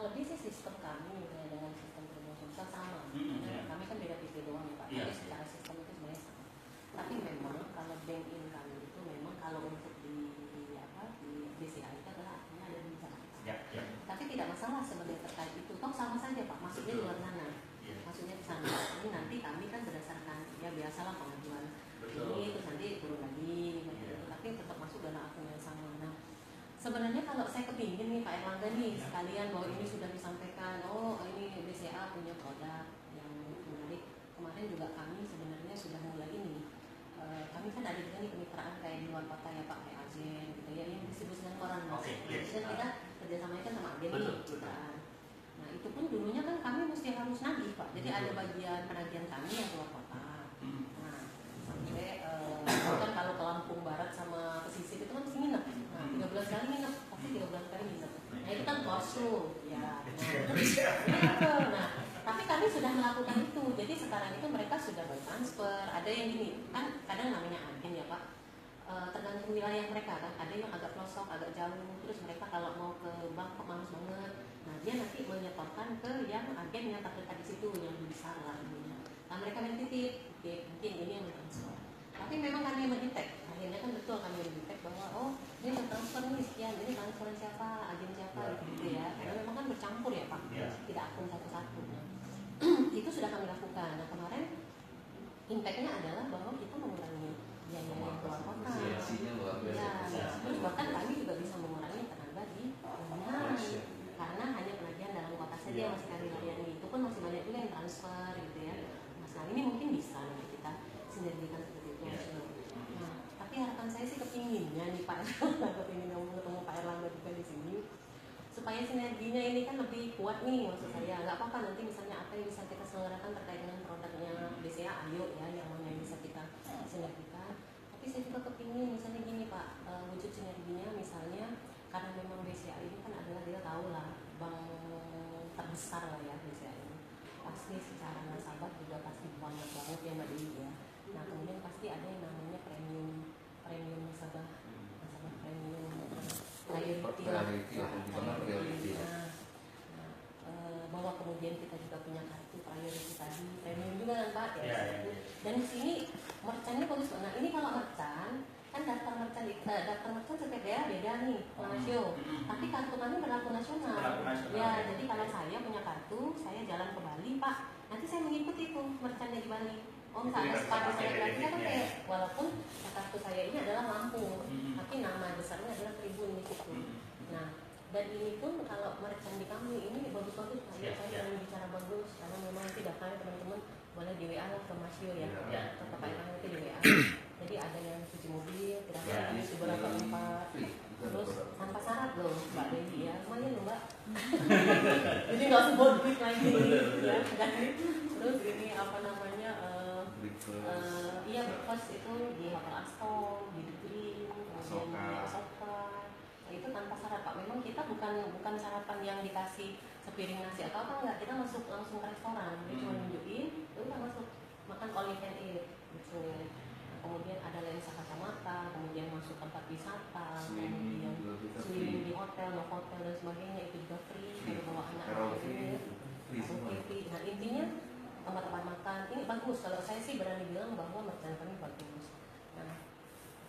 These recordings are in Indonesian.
lebih sih sistem kami dengan sistem promosi sama. Kami kan beda PP doang ya Pak. Tapi secara sistem itu sebenarnya sama. Tapi memang kalau bank in kami itu memang kalau untuk di BCA itu adalah artinya ada di Jakarta. Tapi tidak masalah sebenarnya terkait itu. Toh sama saja Pak. Maksudnya di luar sana. Maksudnya di sana. Ini nanti kami kan berdasarkan ya biasalah pengajuan ini terus nanti turun lagi. Tapi tetap masuk dalam akun yang sama. Nah, sebenarnya kalau saya kepingin nih Pak Erlangga nih sekalian bahwa ini sudah disampaikan, oh ini BCA punya produk yang menarik. Kemarin juga kami sebenarnya sudah mulai ini. Kami kan ada juga nih kemitraan kayak di luar kota ya Pak, kayak Agen gitu ya, yang disebut dengan koran Mas. Dan kita kerjasamanya kan sama Agen nih. Nah itu pun dulunya kan kami mesti harus nagih Pak. Jadi ada bagian penagihan kami yang keluar kota. Nah sampai kan kalau ke Lampung Barat sama pesisir itu kan mesti nginep. Nah 3 bulan sekali nginep, pasti 3 bulan sekali nginep. Nah itu kan close ya. Nah tapi kami sudah melakukan itu. Jadi sekarang itu mereka sudah bertransfer. Ada yang gini, kan kadang namanya agen ya Pak. Tergantung wilayah mereka kan. Ada yang agak pelosok, agak jauh. Terus mereka kalau mau ke bank kok males banget. Nah dia nanti menyetorkan ke yang agen yang terdekat di situ, yang lebih besar lah ininya. Nah mereka main titip, oke, mungkin ini yang mentransfer. Tapi memang kami mendetek. Akhirnya kan betul kami mendetek bahwa oh ini transfer nih sekian, ini transfer siapa, agen siapa gitu ya. Karena memang kan bercampur ya Pak. Tidak akun satu-satu. Itu sudah kami lakukan. Nah kemarin impactnya adalah bahwa kita mengurangi biaya yang keluar kota. Ya, terus bahkan kami juga bisa mengurangi tenaga di layanan karena hanya penagihan dalam kota saja masih kami layani. Itu pun masih banyak juga yang transfer gitu ya. Nah ini mungkin bisa nanti kita sinergikan seperti itu. Nah tapi harapan saya sih kepinginnya nih Pak Erlangga, kepingin ketemu Pak Erlangga juga di sini. Supaya sinerginya ini kan lebih kuat nih maksud saya. Nggak apa-apa nanti misalnya apa yang bisa kita selenggarakan terkait dengan produknya BCA, ayo ya yang mana yang bisa kita sinergikan. Tapi saya juga kepingin misalnya gini Pak, wujud sinerginya misalnya karena memang BCA ini kan adalah dia tahu lah bank terbesar lah ya BCA ini. Pasti secara nasabah juga pasti banyak banget ya Mbak Dewi ya. Nah kemudian pasti ada yang namanya premium nasabah premium priority bahwa kemudian kita juga punya kartu priority tadi premium juga kan Pak ya. Dan di sini merchantnya bagus. Nah ini kalau merchant kan daftar merchant setiap daerah beda nih rasio. Tapi kartu kami berlaku nasional. Ya jadi kalau saya punya kartu saya jalan ke Bali Pak, nanti saya mengikuti itu merchantnya di Bali. Oh misalnya sepatu saya gratis kan kayak walaupun kartu saya ini adalah Lampung, tapi nama besarnya adalah Tribun di situ. Nah dan ini pun kalau merchant di kami ini bagus-bagus, saya jangan bicara bagus karena memang nanti daftarnya teman-teman boleh di WA ke Mas Yo ya, ke Pak Irang nanti di WA. Jadi ada yang cuci mobil, kira-kira di beberapa tempat, terus tanpa syarat loh Mbak Dewi ya, lumayan loh Mbak. Jadi nggak sebut duit lagi ya, terus ini apa namanya? Iya breakfast itu di Hotel Aston, di Green, kemudian di Asoka. Nah, itu tanpa syarat Pak. Memang kita bukan sarapan yang dikasih sepiring nasi atau apa enggak. Kita masuk langsung ke restoran. Dia cuma nunjukin, udah masuk makan all you can eat gitu. Nah, kemudian ada lensa kacamata, kemudian masuk tempat wisata, kemudian swimming di hotel, no hotel dan sebagainya itu juga free. Kalau bawa anak-anak itu, nah intinya tempat-tempat makan ini bagus. Kalau saya sih berani bilang bahwa merchant kami bagus. Nah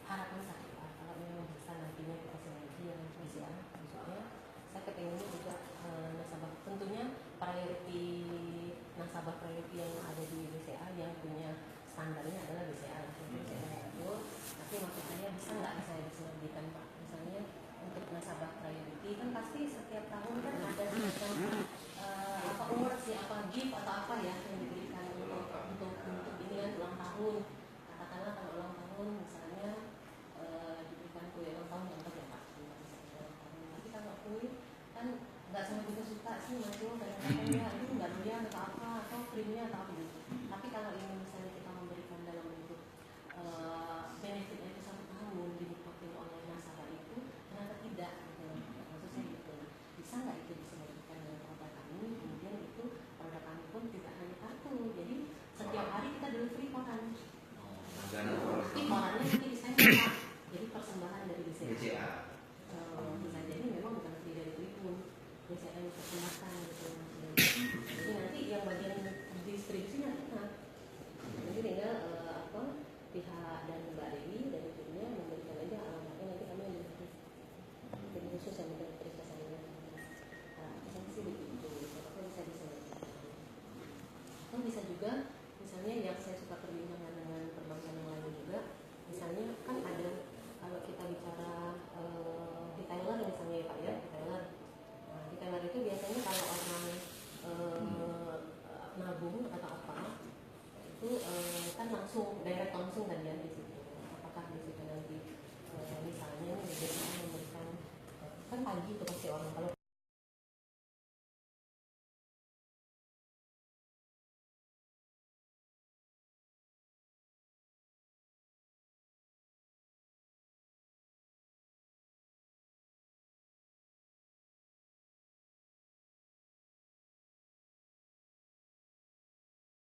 harapan saya kalau memang bisa nantinya kita sinergi yang BCA maksudnya saya kepengennya juga nasabah tentunya nasabah priority yang ada di BCA yang punya standarnya adalah BCA tapi maksud saya bisa nggak saya disinergikan Pak, misalnya untuk nasabah priority kan pasti setiap tahun kan ada semacam apa umur sih apa gift atau apa ya yang diberikan untuk ini kan ulang tahun, katakanlah kalau ulang tahun misalnya diberikan kue ulang tahun contoh ya Pak, tapi kalau kue kan nggak semua juga suka sih Mas Yo, kadang-kadang ya ini nggak durian atau apa atau krimnya atau apa gitu. Tapi kalau ini misalnya kita memberikan dalam bentuk benefitnya itu 1 tahun dinikmati oleh nasabah itu, kenapa tidak? Maksud saya gitu. Bisa nggak itu disinergikan dengan produk kami? Kemudian itu produk kami pun tidak hanya kartu, jadi setiap hari kita delivery koran. Tapi korannya nanti disewa, jadi persembahan dari BCA. Bisa jadi memang bukan free dari Tribun, BCA yang persembahkan itu pasti orang kalau